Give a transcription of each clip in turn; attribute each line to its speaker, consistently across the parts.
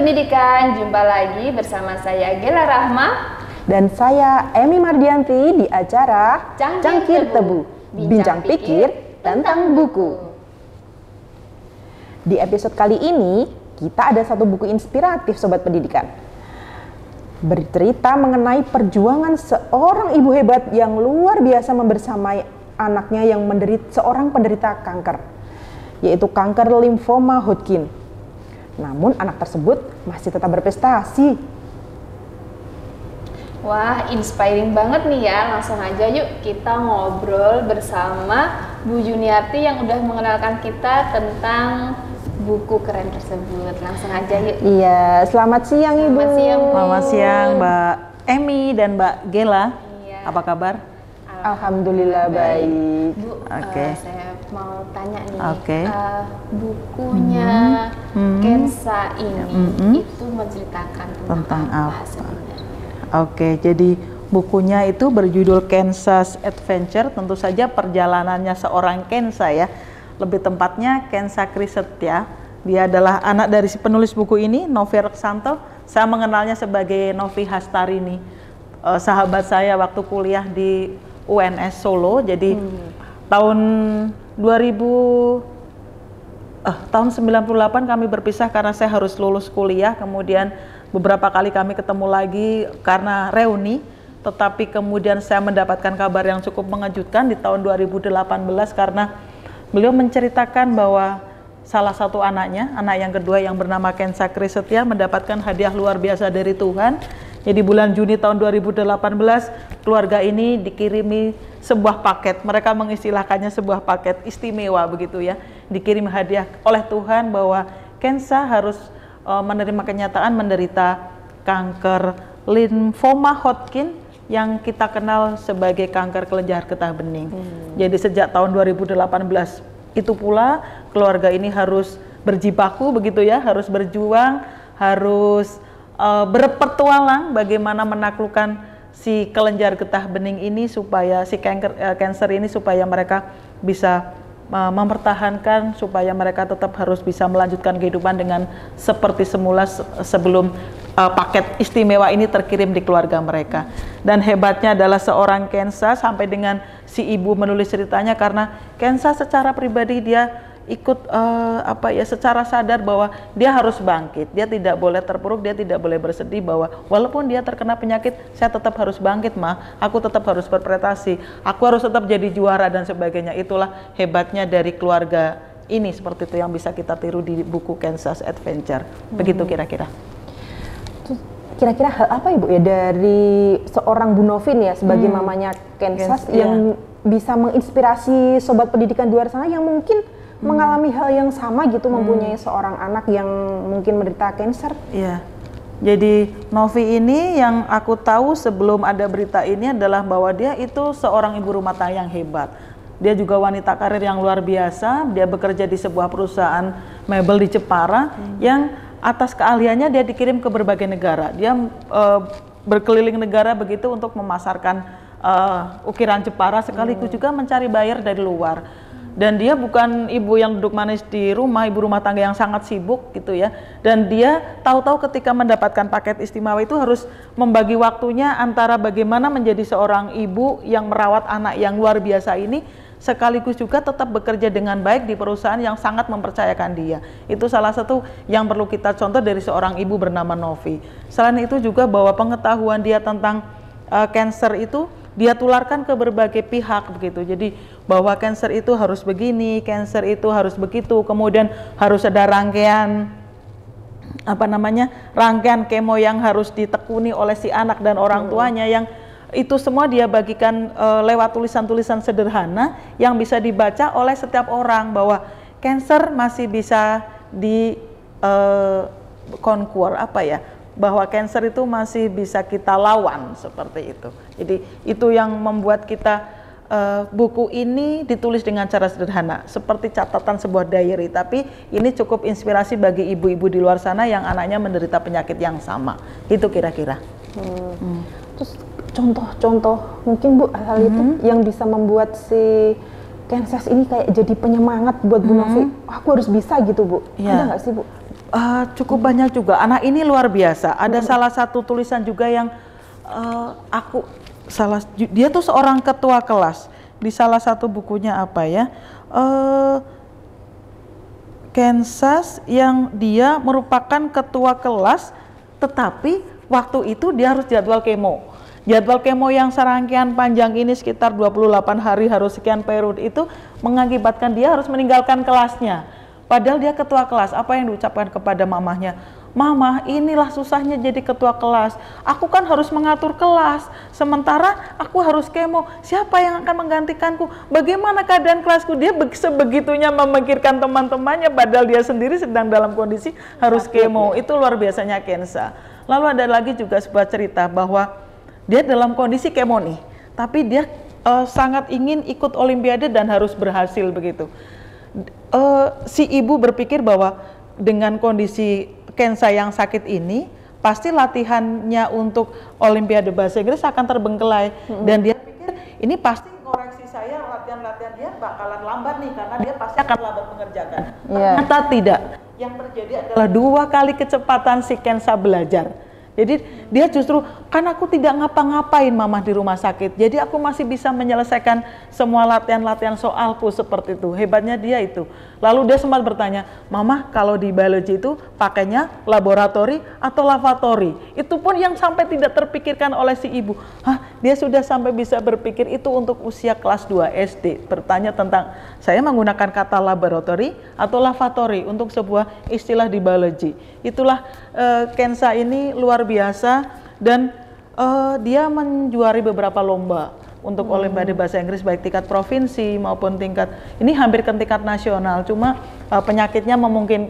Speaker 1: Pendidikan, jumpa lagi bersama saya Gela Rahma
Speaker 2: dan saya Emi Mardianti di acara Cangkir Tebu, Bincang Pikir tentang Buku. Di episode kali ini, kita ada satu buku inspiratif Sobat Pendidikan. Bercerita mengenai perjuangan seorang ibu hebat yang luar biasa membersamai anaknya yang seorang penderita kanker, yaitu kanker limfoma Hodgkin. Namun anak tersebut masih tetap berprestasi.
Speaker 1: Wah, inspiring banget nih ya. Langsung aja yuk kita ngobrol bersama Bu Juniarti yang udah mengenalkan kita tentang buku keren tersebut. Langsung aja yuk.
Speaker 2: Iya, selamat siang Ibu.
Speaker 1: Selamat siang, Bu.
Speaker 3: Selamat siang Mbak Emi dan Mbak Gela.
Speaker 1: Iya.
Speaker 3: Apa kabar?
Speaker 2: Alhamdulillah baik.
Speaker 1: Bu,
Speaker 3: Oke.
Speaker 1: saya mau tanya nih,
Speaker 3: Oke.
Speaker 1: bukunya Kensa ini itu menceritakan tentang apa sebenarnya?
Speaker 3: Oke, jadi bukunya itu berjudul Kensa's Adventure, tentu saja perjalanannya seorang Kensa ya. Lebih tepatnya Kensa Krisetya. Dia adalah anak dari si penulis buku ini, Novi Reksanto. Saya mengenalnya sebagai Novi Hastarini. Sahabat saya waktu kuliah di UNS Solo. Jadi tahun 98 kami berpisah karena saya harus lulus kuliah. Kemudian beberapa kali kami ketemu lagi karena reuni. Tetapi kemudian saya mendapatkan kabar yang cukup mengejutkan di tahun 2018 karena beliau menceritakan bahwa salah satu anaknya, anak yang kedua yang bernama Kensa Krisetya mendapatkan hadiah luar biasa dari Tuhan. Jadi bulan Juni tahun 2018 keluarga ini dikirimi sebuah paket, mereka mengistilahkannya sebuah paket istimewa begitu ya. Dikirim hadiah oleh Tuhan bahwa Kensa harus menerima kenyataan menderita kanker limfoma Hodgkin yang kita kenal sebagai kanker kelenjar getah bening. Jadi sejak tahun 2018 itu pula keluarga ini harus berjibaku begitu ya, harus berjuang, harus berpetualang bagaimana menaklukkan si kelenjar getah bening ini supaya si kanker ini supaya mereka bisa mempertahankan, supaya mereka tetap harus bisa melanjutkan kehidupan dengan seperti semula sebelum paket istimewa ini terkirim di keluarga mereka. Dan hebatnya adalah seorang Kensa sampai dengan si ibu menulis ceritanya karena Kensa secara pribadi dia ikut secara sadar bahwa dia harus bangkit, dia tidak boleh terpuruk, dia tidak boleh bersedih bahwa walaupun dia terkena penyakit, saya tetap harus bangkit aku tetap harus berprestasi, aku harus tetap jadi juara dan sebagainya. Itulah hebatnya dari keluarga ini, seperti itu yang bisa kita tiru di buku Kensa's Adventure. Begitu kira-kira.
Speaker 2: Kira-kira hal apa Ibu ya dari seorang Bu Novin ya sebagai mamanya Kensa yang bisa menginspirasi sobat pendidikan di luar sana yang mungkin mengalami hal yang sama gitu, mempunyai seorang anak yang mungkin menderita kanker? Iya.
Speaker 3: Jadi Novi ini yang aku tahu sebelum ada berita ini adalah bahwa dia itu seorang ibu rumah tangga yang hebat. Dia juga wanita karir yang luar biasa. Dia bekerja di sebuah perusahaan mebel di Jepara yang atas keahliannya dia dikirim ke berbagai negara. Dia berkeliling negara begitu untuk memasarkan ukiran Jepara sekaligus juga mencari buyer dari luar. Dan dia bukan ibu yang duduk manis di rumah, ibu rumah tangga yang sangat sibuk gitu ya. Dan dia tahu-tahu ketika mendapatkan paket istimewa itu harus membagi waktunya antara bagaimana menjadi seorang ibu yang merawat anak yang luar biasa ini, sekaligus juga tetap bekerja dengan baik di perusahaan yang sangat mempercayakan dia. Itu salah satu yang perlu kita contoh dari seorang ibu bernama Novi. Selain itu juga bahwa pengetahuan dia tentang kanker itu dia tularkan ke berbagai pihak begitu. Jadi bahwa kanker itu harus begini, kanker itu harus begitu, kemudian harus ada rangkaian rangkaian kemo yang harus ditekuni oleh si anak dan orang tuanya, yang itu semua dia bagikan lewat tulisan-tulisan sederhana yang bisa dibaca oleh setiap orang bahwa kanker masih bisa di conquer bahwa kanker itu masih bisa kita lawan, seperti itu. Jadi itu yang membuat kita buku ini ditulis dengan cara sederhana, seperti catatan sebuah diary, tapi ini cukup inspirasi bagi ibu-ibu di luar sana yang anaknya menderita penyakit yang sama. Itu kira-kira.
Speaker 2: Terus contoh-contoh mungkin Bu hal itu yang bisa membuat si Kensa ini kayak jadi penyemangat buat Bu Novi. Aku harus bisa gitu Bu. Ada nggak sih Bu?
Speaker 3: Cukup banyak juga. Anak ini luar biasa. Ada salah satu tulisan juga yang dia tuh seorang ketua kelas di salah satu bukunya apa ya? Kansas yang dia merupakan ketua kelas, tetapi waktu itu dia harus jadwal kemo. Jadwal kemo yang serangkaian panjang ini sekitar 28 hari harus sekian periode itu mengakibatkan dia harus meninggalkan kelasnya. Padahal dia ketua kelas. Apa yang diucapkan kepada mamahnya? Mama, inilah susahnya jadi ketua kelas. Aku kan harus mengatur kelas, sementara aku harus kemo. Siapa yang akan menggantikanku? Bagaimana keadaan kelasku? Dia sebegitunya memikirkan teman-temannya, padahal dia sendiri sedang dalam kondisi harus kemo. Itu luar biasanya Kensa. Lalu ada lagi juga sebuah cerita bahwa dia dalam kondisi kemo nih, tapi dia sangat ingin ikut olimpiade dan harus berhasil begitu. Si ibu berpikir bahwa dengan kondisi Kensa yang sakit ini, pasti latihannya untuk olimpiade bahasa Inggris akan terbengkelai. Dan dia pikir ini pasti koreksi saya, latihan-latihan dia bakalan lambat nih, karena dia pasti akan lambat mengerjakan. Ternyata tidak. Yang terjadi adalah 2 kali kecepatan si Kensa belajar. Jadi dia justru, kan aku tidak ngapa-ngapain mama di rumah sakit, jadi aku masih bisa menyelesaikan semua latihan-latihan soalku seperti itu. Hebatnya dia itu. Lalu dia sempat bertanya, mama kalau di biologi itu pakainya laboratori atau lavatory? Itu pun yang sampai tidak terpikirkan oleh si ibu. Dia sudah sampai bisa berpikir itu untuk usia kelas 2 SD. Bertanya tentang, saya menggunakan kata laboratori atau lavatory untuk sebuah istilah di biologi. Itulah Kensa ini luar biasa, dan dia menjuari beberapa lomba untuk olimpiade bahasa Inggris baik tingkat provinsi maupun tingkat, ini hampir ke tingkat nasional. Cuma penyakitnya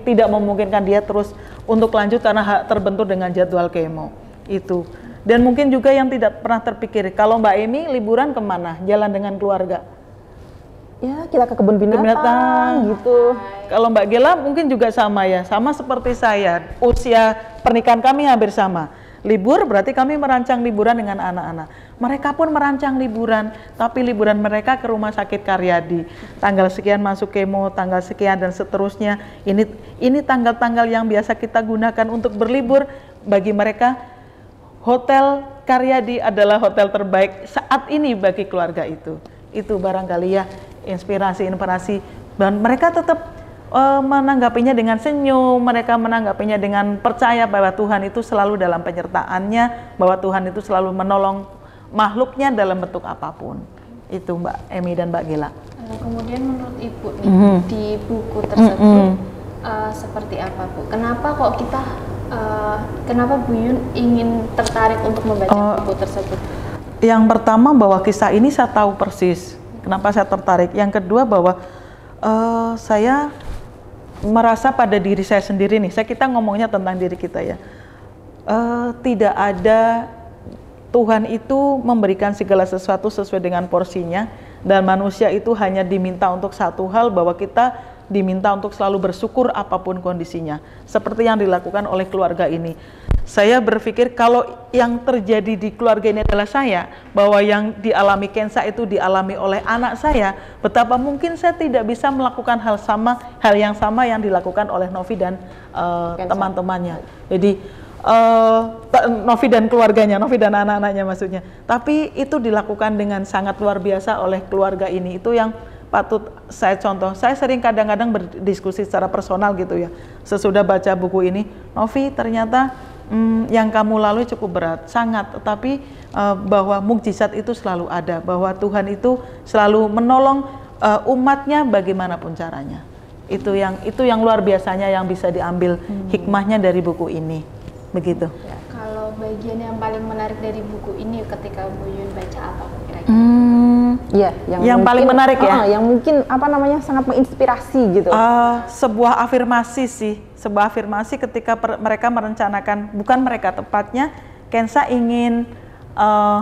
Speaker 3: tidak memungkinkan dia terus untuk lanjut karena terbentur dengan jadwal kemo itu. Dan mungkin juga yang tidak pernah terpikir, kalau Mbak Emi liburan kemana? Jalan dengan keluarga?
Speaker 2: Ya, kita ke kebun binatang gitu.
Speaker 3: Kalau Mbak Gela mungkin juga sama ya, sama seperti saya. Usia pernikahan kami hampir sama. Libur berarti kami merancang liburan dengan anak-anak. Mereka pun merancang liburan, tapi liburan mereka ke rumah sakit Karyadi. Tanggal sekian masuk kemo, tanggal sekian dan seterusnya. Ini tanggal-tanggal yang biasa kita gunakan untuk berlibur. Bagi mereka, Hotel Karyadi adalah hotel terbaik saat ini bagi keluarga itu. Itu barangkali ya inspirasi, dan mereka tetap menanggapinya dengan senyum, mereka menanggapinya dengan percaya bahwa Tuhan itu selalu dalam penyertaannya, bahwa Tuhan itu selalu menolong makhluknya dalam bentuk apapun. Itu Mbak Emi dan Mbak Gela.
Speaker 1: Kemudian menurut Ibu nih, di buku tersebut seperti apa Bu? Kenapa kok kenapa Bu Yun ingin tertarik untuk membaca buku tersebut?
Speaker 3: Yang pertama bahwa kisah ini saya tahu persis kenapa saya tertarik. Yang kedua bahwa saya merasa pada diri saya sendiri nih, kita ngomongnya tentang diri kita ya. Tidak ada, Tuhan itu memberikan segala sesuatu sesuai dengan porsinya, dan manusia itu hanya diminta untuk satu hal, bahwa kita diminta untuk selalu bersyukur apapun kondisinya. Seperti yang dilakukan oleh keluarga ini. Saya berpikir kalau yang terjadi di keluarga ini adalah saya, bahwa yang dialami Kensa itu dialami oleh anak saya, betapa mungkin saya tidak bisa melakukan hal yang sama yang dilakukan oleh Novi dan teman-temannya. Jadi Novi dan keluarganya, Novi dan anak-anaknya maksudnya. Tapi itu dilakukan dengan sangat luar biasa oleh keluarga ini. Itu yang patut saya contoh. Saya sering kadang-kadang berdiskusi secara personal gitu ya. Sesudah baca buku ini, Novi ternyata yang kamu lalui cukup berat, sangat, tetapi bahwa mukjizat itu selalu ada, bahwa Tuhan itu selalu menolong umatnya bagaimanapun caranya. Itu yang luar biasanya yang bisa diambil hikmahnya dari buku ini, begitu.
Speaker 1: Ya, kalau bagian yang paling menarik dari buku ini ketika Bu Yun baca apa kira-kira?
Speaker 2: Ya,
Speaker 3: yang mungkin, paling menarik ya,
Speaker 2: yang mungkin sangat menginspirasi gitu.
Speaker 3: Sebuah afirmasi sih, sebuah afirmasi ketika mereka merencanakan, bukan mereka tepatnya, Kensa ingin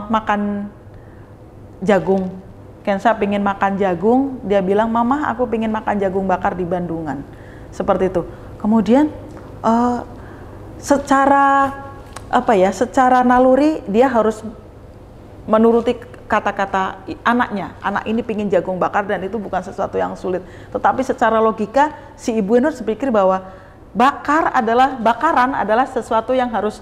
Speaker 3: makan jagung. Kensa ingin makan jagung, dia bilang, Mama aku ingin makan jagung bakar di Bandungan. Seperti itu. Kemudian secara naluri dia harus menuruti kata-kata anaknya. Anak ini pingin jagung bakar dan itu bukan sesuatu yang sulit. Tetapi secara logika si ibu ini harus berpikir bahwa bakaran adalah sesuatu yang harus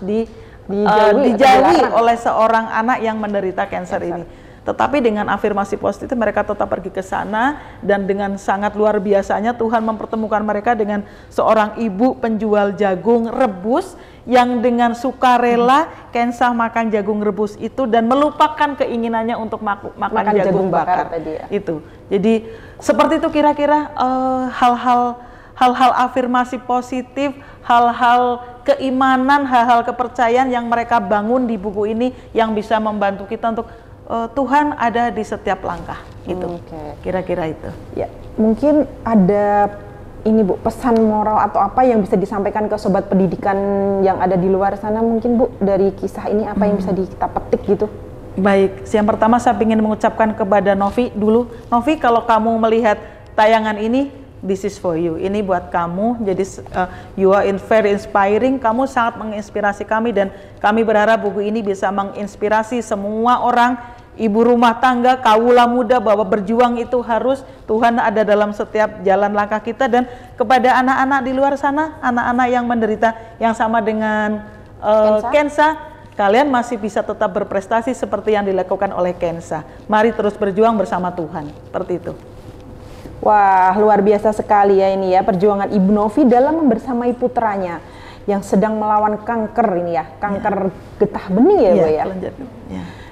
Speaker 2: Dijauhi
Speaker 3: dijauhi oleh seorang anak yang menderita kanker ini. Tetapi dengan afirmasi positif mereka tetap pergi ke sana, dan dengan sangat luar biasanya Tuhan mempertemukan mereka dengan seorang ibu penjual jagung rebus yang dengan sukarela Kensa makan jagung rebus itu dan melupakan keinginannya untuk makan jagung bakar
Speaker 2: tadi ya.
Speaker 3: Itu. Jadi seperti itu kira-kira hal-hal afirmasi positif, hal-hal keimanan, hal-hal kepercayaan yang mereka bangun di buku ini yang bisa membantu kita untuk Tuhan ada di setiap langkah gitu. Kira-kira itu.
Speaker 2: Ya, mungkin ada ini Bu, pesan moral atau apa yang bisa disampaikan ke sobat pendidikan yang ada di luar sana mungkin Bu, dari kisah ini apa yang bisa kita petik gitu?
Speaker 3: Baik, yang pertama saya ingin mengucapkan kepada Novi dulu. Novi, kalau kamu melihat tayangan ini, this is for you. Ini buat kamu. Jadi you are very inspiring. Kamu sangat menginspirasi kami dan kami berharap buku ini bisa menginspirasi semua orang, ibu rumah tangga, kaula muda, bahwa berjuang itu harus, Tuhan ada dalam setiap jalan langkah kita. Dan kepada anak-anak di luar sana, anak-anak yang menderita yang sama dengan Kensa, kalian masih bisa tetap berprestasi seperti yang dilakukan oleh Kensa. Mari terus berjuang bersama Tuhan. Seperti itu.
Speaker 2: Wah, luar biasa sekali ya ini ya, perjuangan Ibu Novi dalam membersamai putranya yang sedang melawan kanker ini ya, kanker getah bening ya Bu ya.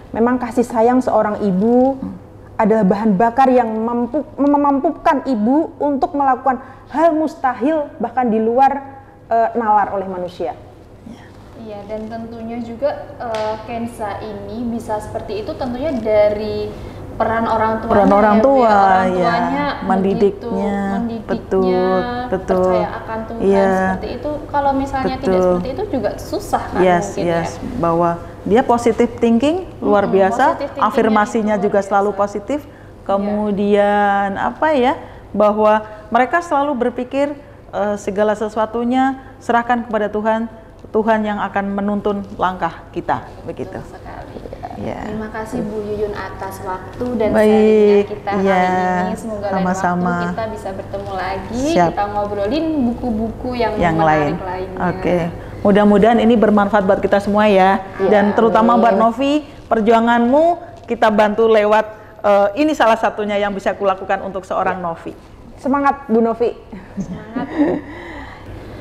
Speaker 2: Memang kasih sayang seorang ibu adalah bahan bakar yang memampukan ibu untuk melakukan hal mustahil bahkan di luar nalar oleh manusia.
Speaker 1: Iya, dan tentunya juga Kensa ini bisa seperti itu tentunya dari peran orang tuanya.
Speaker 3: Peran orang tua,
Speaker 1: orang tuanya
Speaker 3: mendidiknya, betul,
Speaker 1: percaya akan Tuhan seperti itu. Kalau misalnya tidak seperti itu juga susah kan mungkin ya.
Speaker 3: Bahwa dia positive thinking luar biasa, afirmasinya juga selalu positif. Kemudian bahwa mereka selalu berpikir segala sesuatunya serahkan kepada Tuhan. Tuhan yang akan menuntun langkah kita, begitu.
Speaker 1: Terima kasih Bu Yuyun atas waktu dan sharingnya kita hari ini. Semoga lain waktu kita bisa bertemu lagi. Kita ngobrolin buku-buku yang menarik lainnya.
Speaker 3: Mudah-mudahan ini bermanfaat buat kita semua ya. Dan terutama buat Novi, perjuanganmu kita bantu lewat ini salah satunya yang bisa kulakukan untuk seorang Novi.
Speaker 2: Semangat Bu Novi.
Speaker 1: Semangat.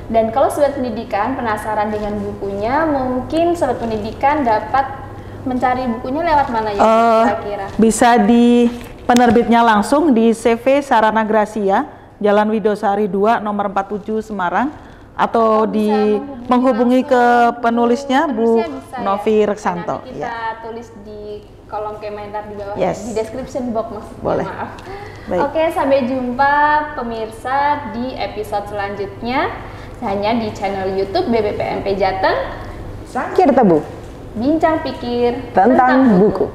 Speaker 1: Dan kalau sobat pendidikan penasaran dengan bukunya, mungkin sobat pendidikan dapat mencari bukunya lewat mana ya kira-kira?
Speaker 3: Bisa di penerbitnya langsung di CV Sarana Gracia, Jalan Widosari 2 nomor 47 Semarang, atau menghubungi ke penulisnya Bu Novi Reksanto.
Speaker 1: Nanti kita tulis di kolom komentar di bawah, di description box maksudnya.
Speaker 3: Boleh.
Speaker 1: Maaf. Oke, sampai jumpa pemirsa di episode selanjutnya hanya di channel YouTube BBPMP Jateng.
Speaker 2: Sakir Tebu.
Speaker 1: Bincang pikir
Speaker 2: tentang buku.